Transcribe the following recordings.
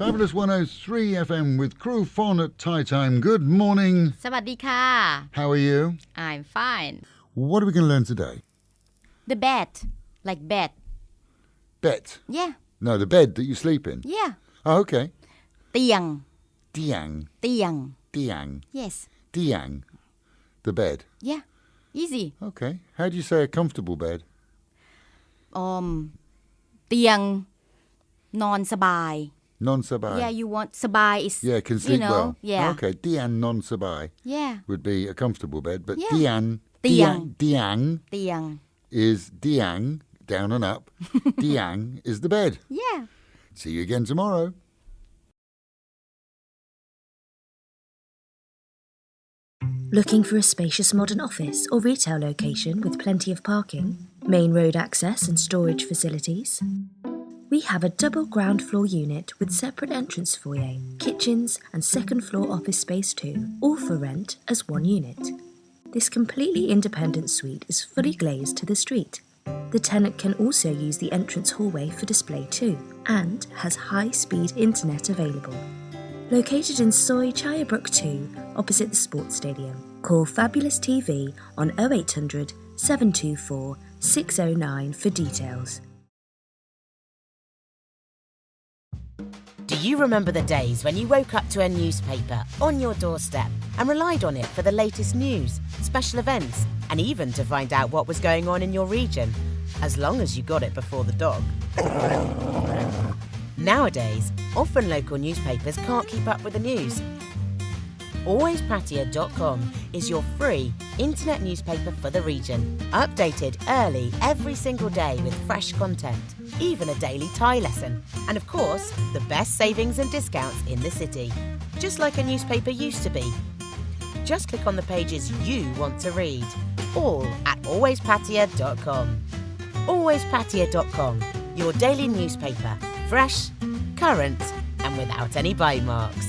Fabulous 103 FM with Crew Fon at Thai Time. Good morning. สวัสดีค่ะ How are you? I'm fine. What are we going to learn today? The bed, like bed. Bet. Yeah, No, the bed that you sleep in. yeah. Oh, okay. เตียง Diang. เตียง Diang. Yes. Diang. The bed. Yeah. Easy. Okay. How do you say a comfortable bed? เตียงนอนสบาย Non-sabai. Yeah, you want สบาย is Yeah, can sleep well. Yeah. Okay. Dian non-sabai Yeah. would be a comfortable bed, but Yeah. Dian. Diang. Diang เตียง is Diang, down and up. Diang is the bed. Yeah. See you again tomorrow. Looking for a spacious modern office or retail location with plenty of parking, main road access and storage facilities? We have a double ground floor unit with separate entrance foyer, kitchens and second floor office space too, all for rent as one unit. This completely independent suite is fully glazed to the street. The tenant can also use the entrance hallway for display too, and has high-speed internet available. Located in Soi Chayabrook 2, opposite the sports stadium. Call Fabulous TV on 0800 724 609 for details. Do you remember the days when you woke up to a newspaper on your doorstep and relied on it for the latest news, special events, and even to find out what was going on in your region, as long as you got it before the dog? Nowadays, often local newspapers can't keep up with the news. AlwaysPattaya.com is your free internet newspaper for the region, updated early every single day with fresh content, even a daily Thai lesson, and of course, the best savings and discounts in the city, just like a newspaper used to be. Just click on the pages you want to read, all at AlwaysPattaya.com. AlwaysPattaya.com, your daily newspaper, fresh, current, and without any bite marks.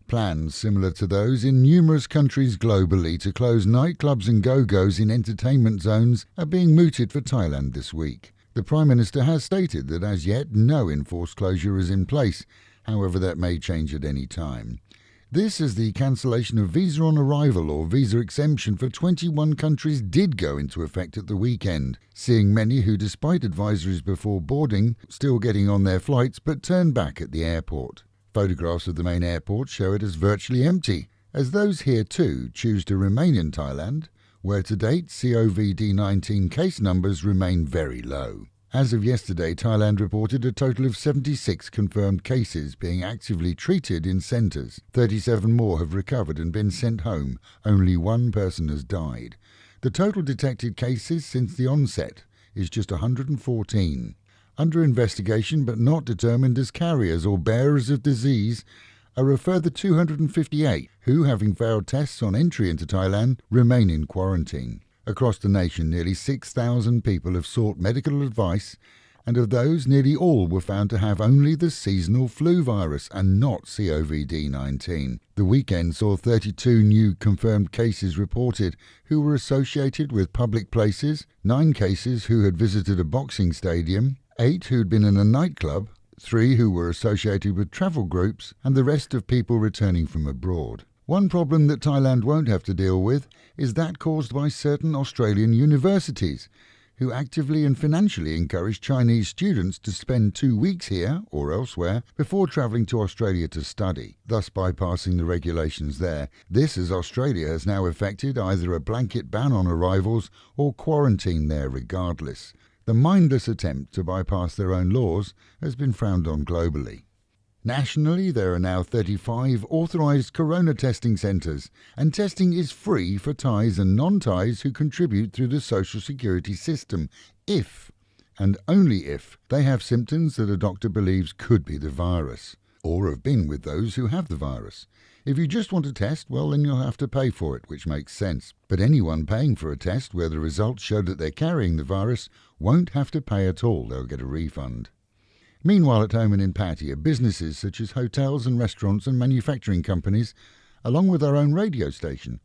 Plans similar to those in numerous countries globally to close nightclubs and go-go's in entertainment zones are being mooted for Thailand this week. The Prime Minister has stated that as yet no enforced closure is in place, however that may change at any time. This as the cancellation of visa on arrival or visa exemption for 21 countries did go into effect at the weekend, seeing many who, despite advisories before boarding, still getting on their flights but turned back at the airport. Photographs of the main airport show it as virtually empty, as those here too choose to remain in Thailand, where to date COVID-19 case numbers remain very low. As of yesterday, Thailand reported a total of 76 confirmed cases being actively treated in centres. 37 more have recovered and been sent home. Only one person has died. The total detected cases since the onset is just 114. Under investigation but not determined as carriers or bearers of disease are a further 258 who, having failed tests on entry into Thailand, remain in quarantine. Across the nation, nearly 6,000 people have sought medical advice, and of those, nearly all were found to have only the seasonal flu virus and not COVID-19. The weekend saw 32 new confirmed cases reported who were associated with public places, 9 cases who had visited a boxing stadium, 8 who'd been in a nightclub, 3 who were associated with travel groups, and the rest of people returning from abroad. One problem that Thailand won't have to deal with is that caused by certain Australian universities, who actively and financially encourage Chinese students to spend 2 weeks here or elsewhere before travelling to Australia to study, thus bypassing the regulations there. This, as Australia has now effected either a blanket ban on arrivals or quarantine there regardless. The mindless attempt to bypass their own laws has been frowned on globally. Nationally, there are now 35 authorised corona testing centres, and testing is free for Thais and non-Thais who contribute through the social security system, if, and only if, they have symptoms that a doctor believes could be the virus, or have been with those who have the virus. If you just want a test, well, then you'll have to pay for it, which makes sense. But anyone paying for a test where the results show that they're carrying the virus won't have to pay at all. They'll get a refund. Meanwhile, at home and in Pattaya, businesses such as hotels and restaurants and manufacturing companies, along with our own radio station,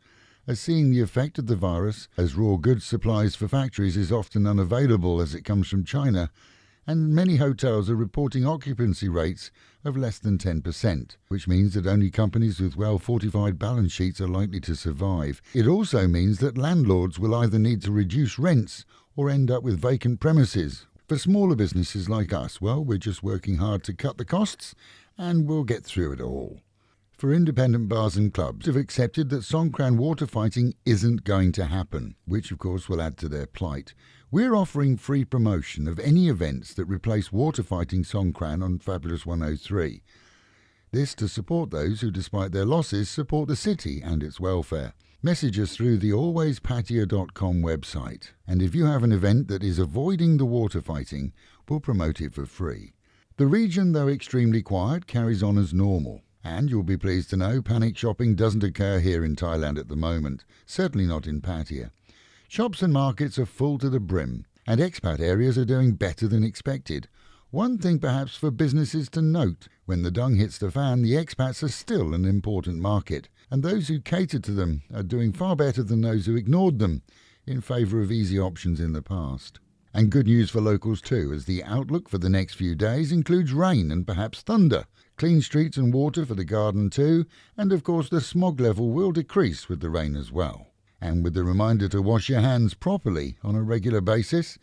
are seeing the effect of the virus, as raw goods supplies for factories is often unavailable as it comes from China, and many hotels are reporting occupancy rates of less than 10%, which means that only companies with well-fortified balance sheets are likely to survive. It also means that landlords will either need to reduce rents or end up with vacant premises. For smaller businesses like us, well, we're just working hard to cut the costs, and we'll get through it all. For independent bars and clubs have accepted that Songkran water fighting isn't going to happen, which of course will add to their plight. We're offering free promotion of any events that replace water fighting Songkran on Fabulous 103. This to support those who, despite their losses, support the city and its welfare. Message us through the alwayspattaya.com website, and if you have an event that is avoiding the water fighting, we'll promote it for free. The region, though extremely quiet, carries on as normal. And you'll be pleased to know panic shopping doesn't occur here in Thailand at the moment, certainly not in Pattaya. Shops and markets are full to the brim, and expat areas are doing better than expected. One thing perhaps for businesses to note, when the dung hits the fan, the expats are still an important market, and those who cater to them are doing far better than those who ignored them in favour of easy options in the past. And good news for locals too, as the outlook for the next few days includes rain and perhaps thunder. Clean streets and water for the garden too, and of course the smog level will decrease with the rain as well. And with the reminder to wash your hands properly on a regular basis.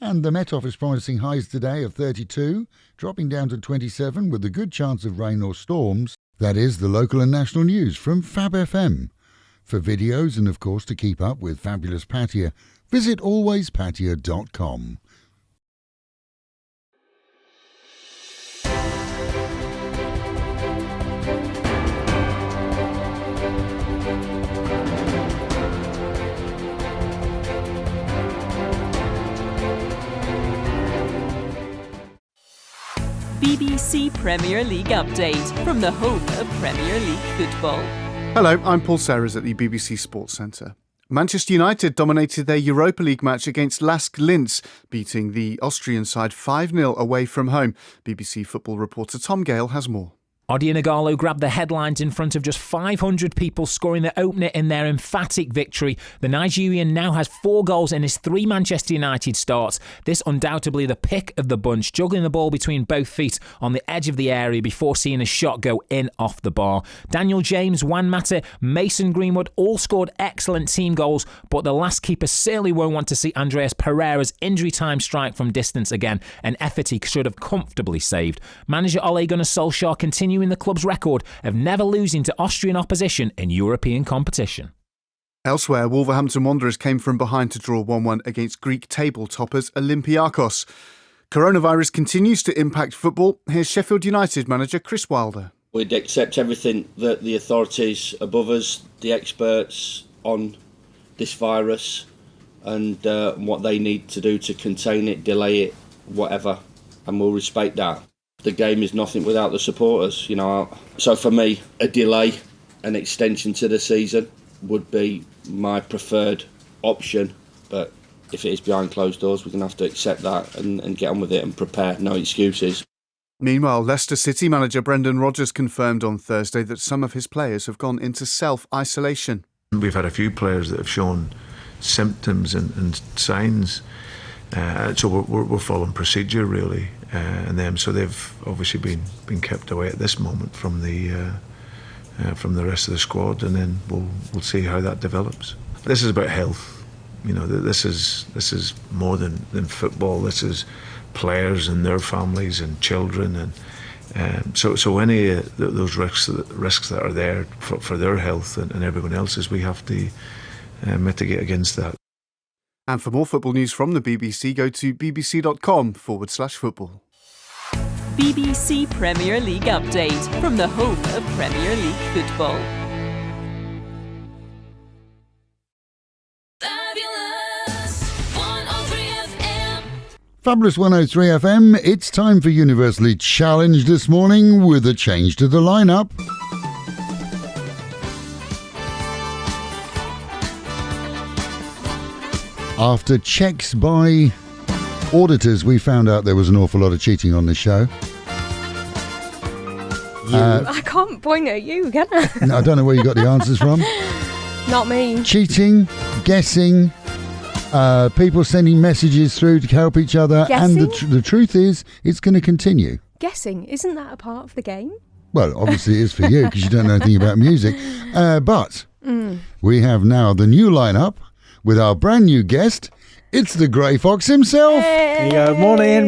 And the Met Office promising highs today of 32, dropping down to 27 with a good chance of rain or storms. That is the local and national news from Fab FM. For videos and of course to keep up with Fabulous Pattaya, visit alwayspattaya.com. BBC Premier League update from the home of Premier League football. Hello, I'm Paul Serres at the BBC Sports Centre. Manchester United dominated their Europa League match against Lask Linz, beating the Austrian side 5-0 away from home. BBC football reporter Tom Gale has more. Odion Ighalo grabbed the headlines in front of just 500 people, scoring the opener in their emphatic victory. The Nigerian now has 4 goals in his 3 Manchester United starts. This undoubtedly the pick of the bunch, juggling the ball between both feet on the edge of the area before seeing a shot go in off the bar. Daniel James, Juan Mata, Mason Greenwood all scored excellent team goals, but the last keeper certainly won't want to see Andreas Pereira's injury time strike from distance again, an effort he should have comfortably saved. Manager Ole Gunnar Solskjaer continuing the club's record of never losing to Austrian opposition in European competition. Elsewhere, Wolverhampton Wanderers came from behind to draw 1-1 against Greek table toppers Olympiakos. Coronavirus continues to impact football. Here's Sheffield United manager Chris Wilder. We'd accept everything that the authorities above us, the experts on this virus and what they need to do to contain it, delay it, whatever, and we'll respect that. The game is nothing without the supporters, So for me, a delay, an extension to the season would be my preferred option. But if it is behind closed doors, we're going to have to accept that and get on with it and prepare, no excuses. Meanwhile, Leicester City manager Brendan Rodgers confirmed on Thursday that some of his players have gone into self-isolation. We've had a few players that have shown symptoms and signs. So we're following procedure really, and them. So they've obviously been kept away at this moment from the rest of the squad, and then we'll see how that develops. This is about health, This is more than football. This is players and their families and children, and so any of those risks that are there for their health and everyone else's, we have to mitigate against that. And for more football news from the BBC, go to bbc.com/football. BBC Premier League update from the home of Premier League football. Fabulous 103 FM, it's time for Universally Challenged this morning with a change to the lineup. After checks by auditors, we found out there was an awful lot of cheating on this show. I can't point at you, can I? I don't know where you got the answers from. Not me. Cheating, guessing, people sending messages through to help each other. Guessing? And the truth is, it's going to continue. Guessing, isn't that a part of the game? Well, obviously it is for you because you don't know anything about music. But we have now the new lineup with our brand new guest. It's the Grey Fox himself. Hey. There you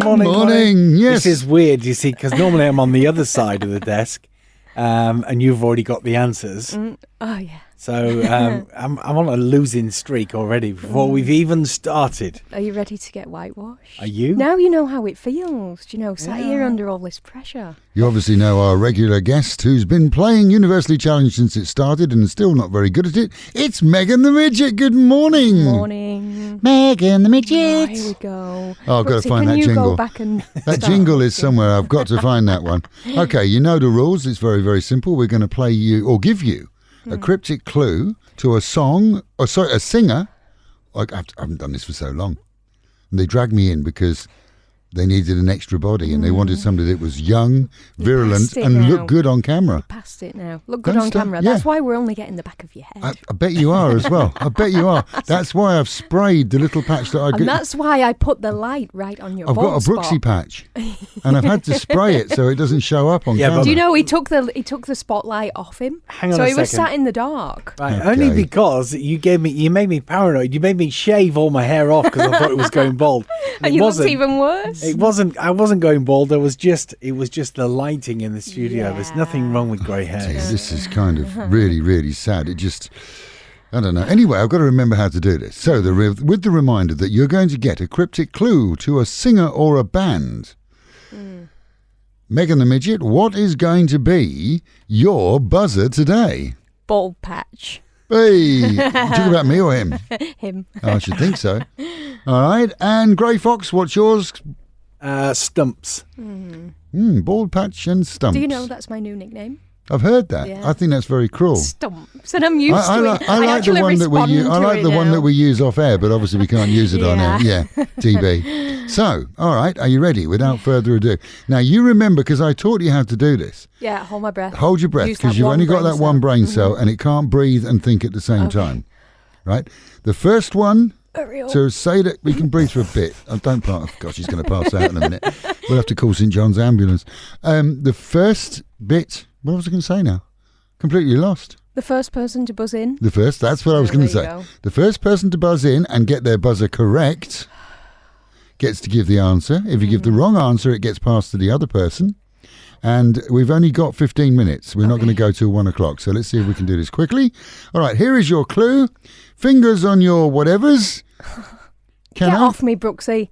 go. Morning. Yes. This is weird, you see, because normally I'm on the other side of the desk, and you've already got the answers. Oh, yeah. So I'm on a losing streak already before we've even started. Are you ready to get whitewashed? Are you? Now you know how it feels, sat here under all this pressure. You obviously know our regular guest who's been playing Universally Challenged since it started and is still not very good at it. It's Megan the Midget. Good morning. Morning. Megan the Midget. Oh, here we go. Oh, I've got to Brooksy, find that can you jingle. Go back and That start? jingle is somewhere. I've got to find that one. Okay, you know the rules. It's very, very simple. We're going to play you or give you a cryptic clue to a song, a singer. I haven't done this for so long. And they dragged me in because they needed an extra body and they wanted somebody that was young, virulent, and looked good on camera. Past it now. Look good Don't on stop. camera. Yeah. That's why we're only getting the back of your head. I bet you are as well. I bet you are. That's why I've sprayed the little patch that I And that's why I put the light right on your I've got bald a Brooksy spot. patch, and I've had to spray it so it doesn't show up on camera. Do you know he took the spotlight off him? Hang on so a he was second. sat in the dark. Right, Okay. only because you made me paranoid. You made me shave all my hair off because I thought it was going bald. And you looked even worse. It wasn't. I wasn't going bald. It was just the lighting in the studio. There's nothing wrong with grey hair. Jeez, this is kind of really, really sad. It just, I don't know. Anyway, I've got to remember how to do this. So, with the reminder that you're going to get a cryptic clue to a singer or a band. Megan the Midget, what is going to be your buzzer today? Bald patch. Hey, talk about me or him? Him. Oh, I should think so. All right. And Grey Fox, what's yours? Stumps. Bald patch and stumps. Do you know that's my new nickname? I've heard that. Yeah. I think that's very cruel. Stumps. And I'm used to it. I like the actually one that we respond use. I to like it the one now. that we use off air, but obviously we can't use it on air. Yeah. Yeah, TB. So, all right, are you ready? Without further ado, now you remember because I taught you how to do this. Yeah, hold my breath. Hold your breath Use because that you've one only got brain that one cell. brain cell and it can't breathe and think at the same time. Right? The first one. Hurry up. So say that we can breathe for a bit. Don't pass. Oh, gosh, he's going to pass out in a minute. We'll have to call St John's ambulance. The first bit. What was I going to say now? Completely lost. The first person to buzz in. That's what I was going to There say. you go. The first person to buzz in and get their buzzer correct gets to give the answer. If you give the wrong answer, it gets passed to the other person. And we've only got 15 minutes. We're not going to go till 1 o'clock. So let's see if we can do this quickly. All right, here is your clue. Fingers on your whatevers. Get off me, Brooksy.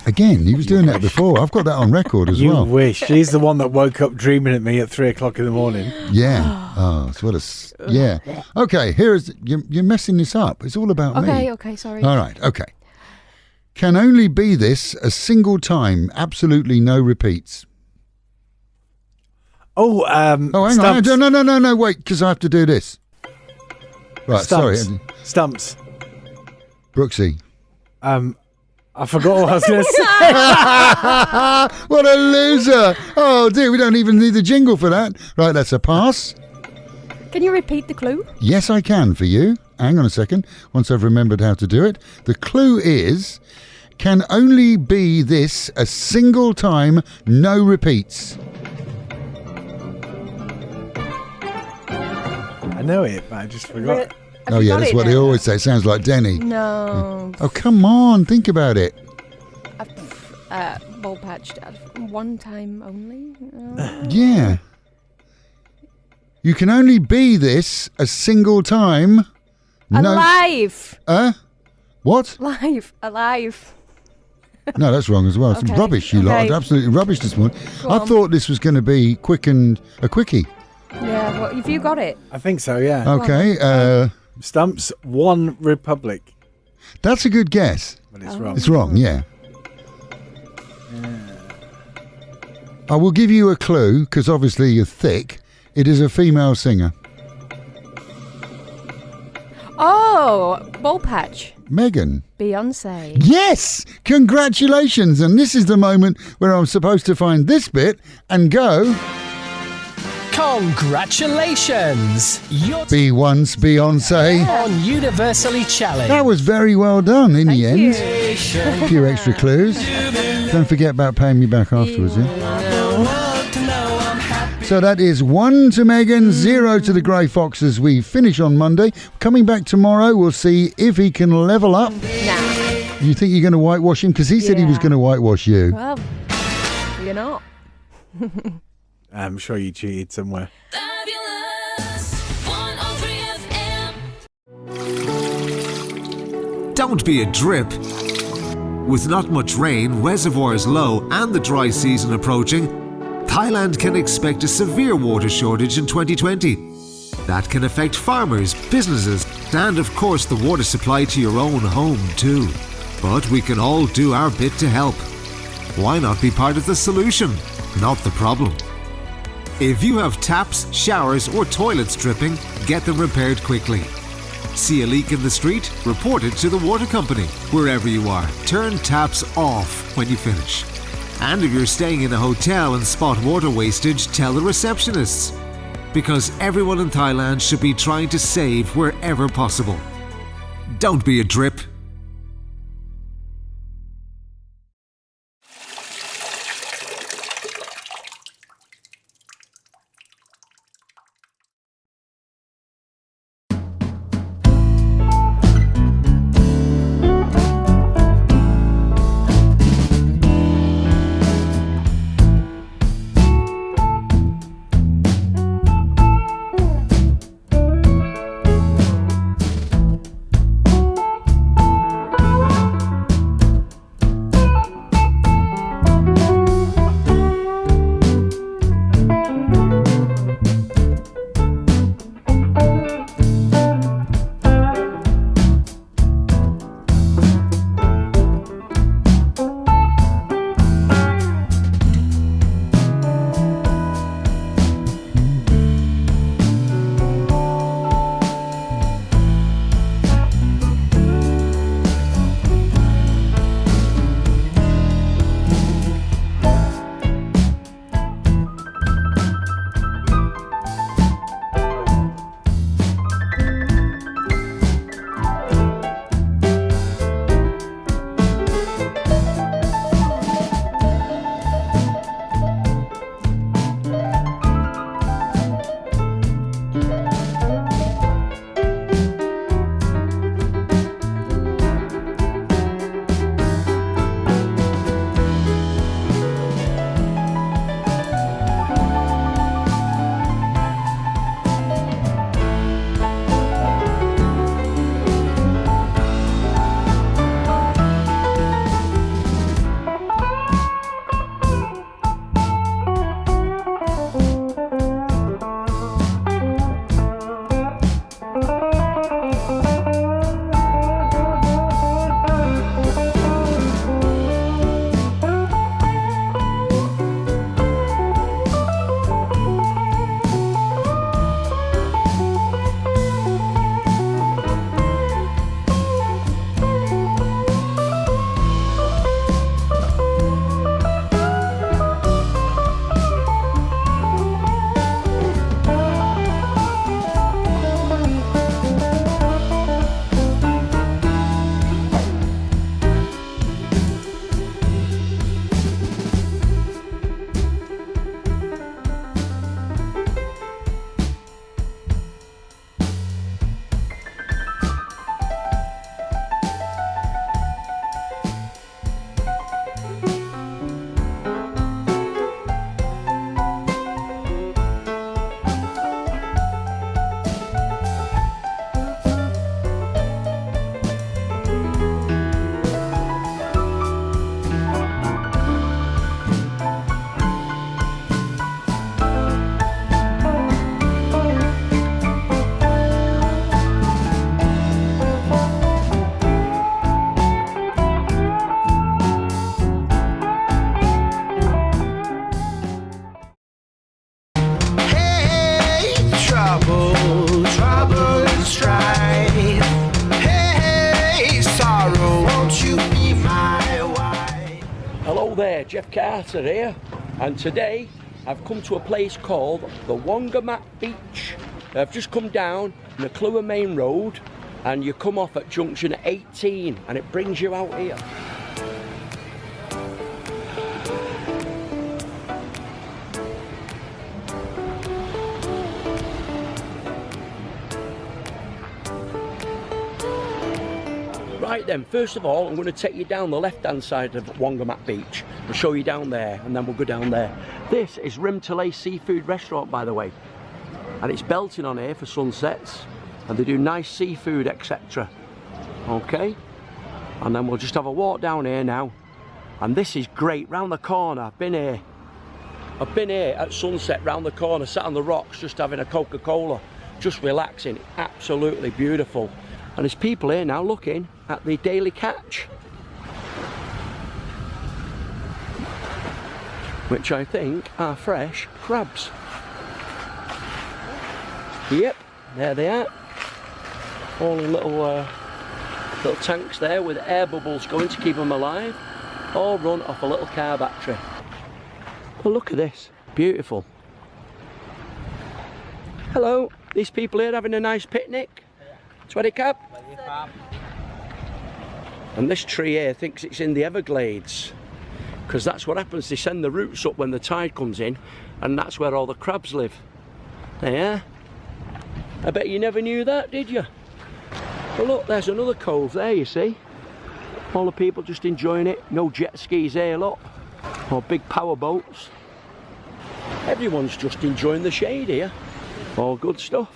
Again, he was doing that before. I've got that on record as You well. wish. She's the one that woke up dreaming at me at 3 o'clock in the morning. Yeah. Oh, it's what a... Yeah. Okay, here's... You're messing this up. It's all about me. Okay, sorry. All right, okay. Can only be this a single time, absolutely no repeats. Oh, hang stumps. on. No, wait, because I have to do this. Right, Stumps. sorry. Stumps. Brooksy. I forgot what I was going to say. What a loser. Oh, dear, we don't even need the jingle for that. Right, that's a pass. Can you repeat the clue? Yes, I can for you. Hang on a second. Once I've remembered how to do it. The clue is, can only be this a single time, no repeats. I know it, but I just forgot. Oh, yeah, that's what they always say. It sounds like Denny. No. Oh, come on. Think about it. Bald patched. One time only? Yeah. You can only be this a single time. Alive. What? Alive. No, that's wrong as well. It's Okay, rubbish, you lot. okay. Absolutely rubbish this morning. Go I on. thought this was going to be quick and a quickie. Yeah, well, have you got it? I think so, yeah. Okay. Stumps, One Republic. That's a good guess. But it's wrong. It's wrong, yeah. I will give you a clue, because obviously you're thick. It is a female singer. Oh, bald patch. Megan. Beyonce. Yes! Congratulations! And this is the moment where I'm supposed to find this bit and go... Congratulations! You're Be once Beyonce. on Universally Challenged. That was very well done in the end. you. A few extra clues. Don't forget about paying me back afterwards, yeah? So that is 1 to Megan, 0 to the Grey Foxes. We finish on Monday. Coming back tomorrow, we'll see if he can level up. Nah. You think you're going to whitewash him? Because he said he was going to whitewash you. Well, you're not. I'm sure you cheated somewhere. Don't be a drip. With not much rain, reservoirs low, and the dry season approaching, Thailand can expect a severe water shortage in 2020. That can affect farmers, businesses, and of course the water supply to your own home too. But we can all do our bit to help. Why not be part of the solution, not the problem? If you have taps, showers, or toilets dripping, get them repaired quickly. See a leak in the street? Report it to the water company. Wherever you are, turn taps off when you finish. And if you're staying in a hotel and spot water wastage, tell the receptionists. Because everyone in Thailand should be trying to save wherever possible. Don't be a drip. Hello there, Jeff Carter here, and today I've come to a place called the Wongamat Beach. I've just come down the Kluwer Main Road, and you come off at junction 18 and it brings you out here. Right then, first of all, I'm going to take you down the left-hand side of Wongamat Beach. I'll show you down there, and then we'll go down there. This is Rim Talay Seafood Restaurant, by the way. And it's belting on here for sunsets. And they do nice seafood, etc. Okay? And then we'll just have a walk down here now. And this is great, round the corner. I've been here at sunset, round the corner, sat on the rocks, just having a Coca-Cola. Just relaxing, absolutely beautiful. And there's people here now looking at the daily catch, which I think are fresh crabs. Yep, there they are. All in little tanks there with air bubbles going to keep them alive. All run off a little car battery. Well, look at this, beautiful. Hello, these people here having a nice picnic. Sweaty cap. And this tree here thinks it's in the Everglades, because that's what happens. They send the roots up when the tide comes in, and that's where all the crabs live. There. I bet you never knew that, did you? Well, look, there's another cove there, you see. All the people just enjoying it. No jet skis here, look. Or big power boats. Everyone's just enjoying the shade here. All good stuff.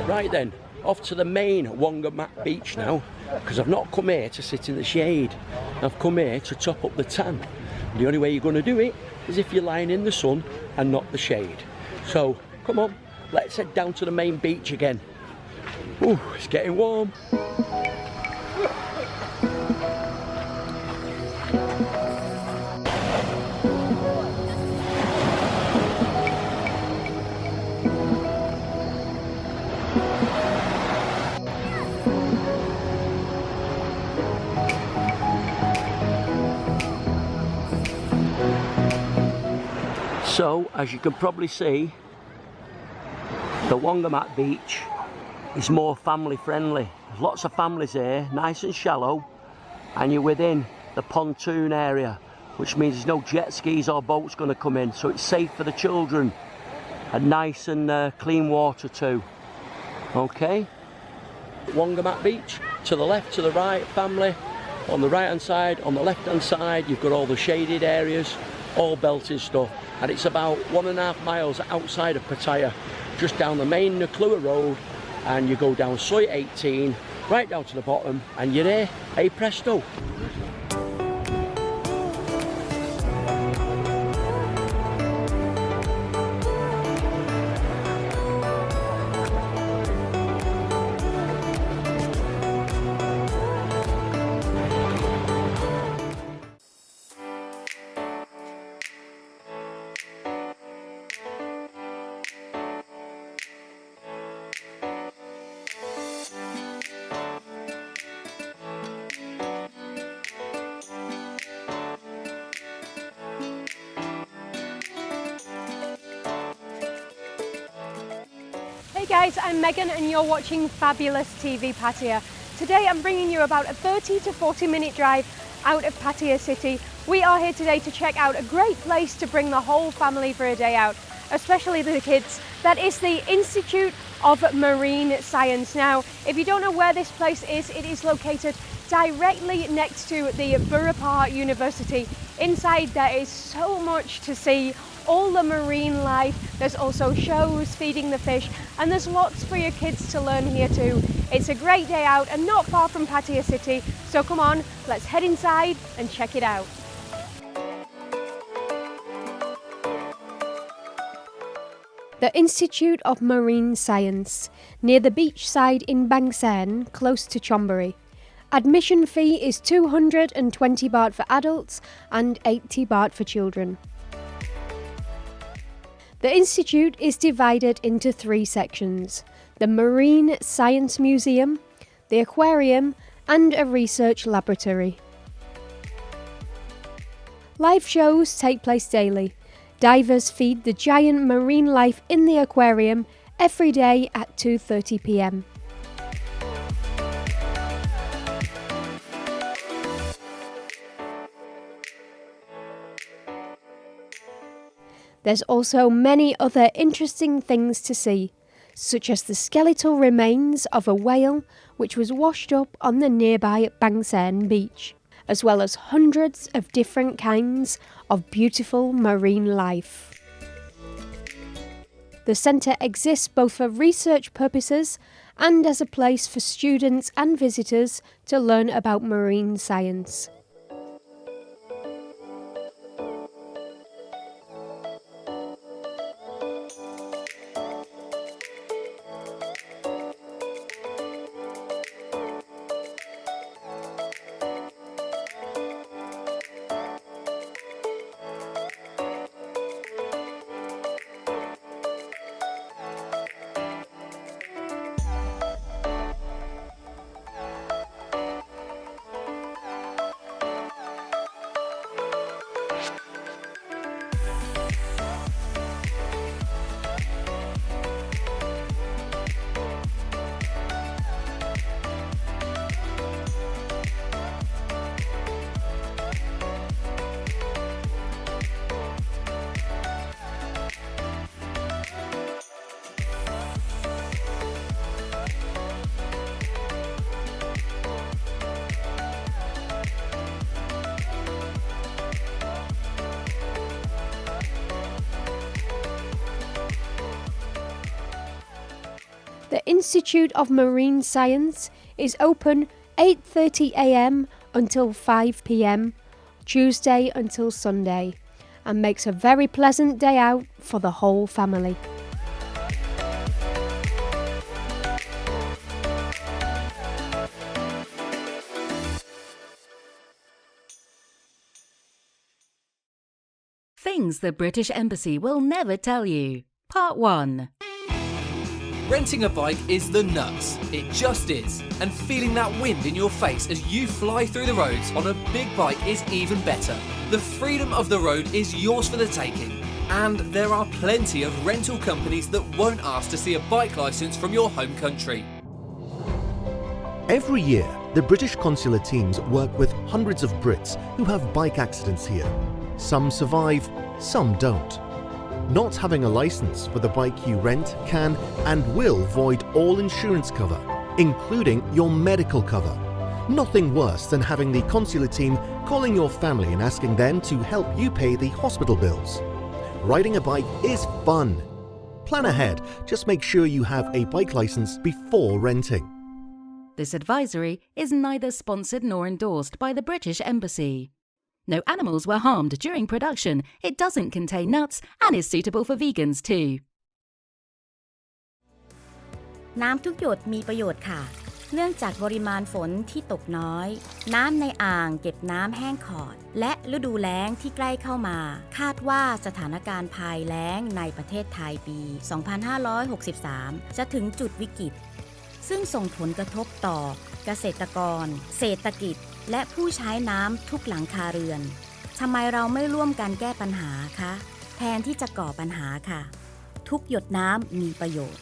Right then, off to the main Wongamat Beach now, because I've not come here to sit in the shade. I've come here to top up the tan. The only way you're going to do it is if you're lying in the sun and not the shade. So, come on, let's head down to the main beach again. Ooh, it's getting warm. So, as you can probably see, the Wongamat Beach is more family friendly. There's lots of families here, nice and shallow, and you're within the pontoon area, which means there's no jet skis or boats going to come in, so it's safe for the children, and nice and clean water too. Okay, Wongamat Beach, to the left, to the right, family. On the right hand side, on the left hand side, you've got all the shaded areas, all belting stuff, and it's about 1.5 miles outside of Pattaya, just down the main Kluwer Road, and you go down Soy 18, right down to the bottom, and you're there. Hey presto. Hey guys, I'm Megan and you're watching Fabulous TV Pattaya. Today I'm bringing you about a 30 to 40 minute drive out of Pattaya City. We are here today to check out a great place to bring the whole family for a day out, especially the kids. That is the Institute of Marine Science. Now, if you don't know where this place is, it is located directly next to the Burapha University. Inside there is so much to see, all the marine life. There's also shows, feeding the fish, and there's lots for your kids to learn here too. It's a great day out and not far from Pattaya City, so come on, let's head inside and check it out. The Institute of Marine Science, near the beachside in Bang Sen, close to Chonburi. Admission fee is 220 baht for adults and 80 baht for children. The institute is divided into 3 sections: the Marine Science Museum, the aquarium, and a research laboratory. Live shows take place daily. Divers feed the giant marine life in the aquarium every day at 2:30 p.m. There's also many other interesting things to see, such as the skeletal remains of a whale which was washed up on the nearby Bang Sen beach, as well as hundreds of different kinds of beautiful marine life. The centre exists both for research purposes and as a place for students and visitors to learn about marine science. The Institute of Marine Science is open 8:30 a.m. until 5 p.m, Tuesday until Sunday, and makes a very pleasant day out for the whole family. Things the British Embassy will never tell you. Part 1. Renting a bike is the nuts. It just is. And feeling that wind in your face as you fly through the roads on a big bike is even better. The freedom of the road is yours for the taking. And there are plenty of rental companies that won't ask to see a bike licence from your home country. Every year, the British consular teams work with hundreds of Brits who have bike accidents here. Some survive, some don't. Not having a licence for the bike you rent can and will void all insurance cover, including your medical cover. Nothing worse than having the consular team calling your family and asking them to help you pay the hospital bills. Riding a bike is fun. Plan ahead, just make sure you have a bike licence before renting. This advisory is neither sponsored nor endorsed by the British Embassy. No animals were harmed during production. It doesn't contain nuts and is suitable for vegans too. น้ำทุกหยดมีประโยชน์ค่ะเนื่องจากปริมาณฝนที่ตกน้อยน้ำในอ่างเก็บน้ำแห้งขอดและฤดูแล้งที่ใกล้เข้ามาคาดว่าสถานการณ์ภัยแล้งในประเทศไทยปี 2563 จะถึงจุดวิกฤตซึ่งส่งผลกระทบต่อเกษตรกรเศรษฐกิจและผู้ใช้น้ำทุกหลังคาเรือนทำไมเราไม่ร่วมกันแก้ปัญหาคะแทนที่จะก่อปัญหาค่ะทุกหยดน้ำมีประโยชน์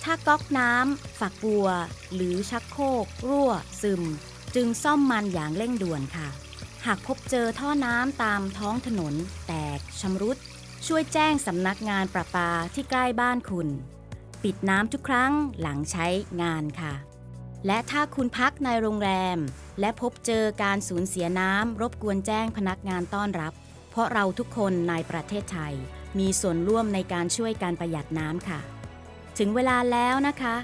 ถ้าก๊อกน้ำฝักบัวหรือชักโครกรั่วซึมจึงซ่อมมันอย่างเร่งด่วนค่ะหากพบเจอท่อน้ำตามท้องถนนแตกชำรุดช่วยแจ้งสำนักงานประปาที่ใกล้บ้านคุณปิดน้ำทุกครั้งหลังใช้งานค่ะและถ้าคุณพักในโรงแรมและพบเจอการสูญเสียน้ำรบกวนแจ้งพนักงานต้อนรับเพราะเราทุกคนในประเทศไทยมีส่วนร่วมในการช่วยการประหยัดน้ำค่ะถึงเวลาแล้วนะคะ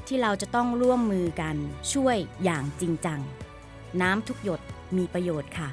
ที่เราจะต้องร่วมมือกันช่วยอย่างจริงจังน้ำทุกหยดมีประโยชน์ค่ะ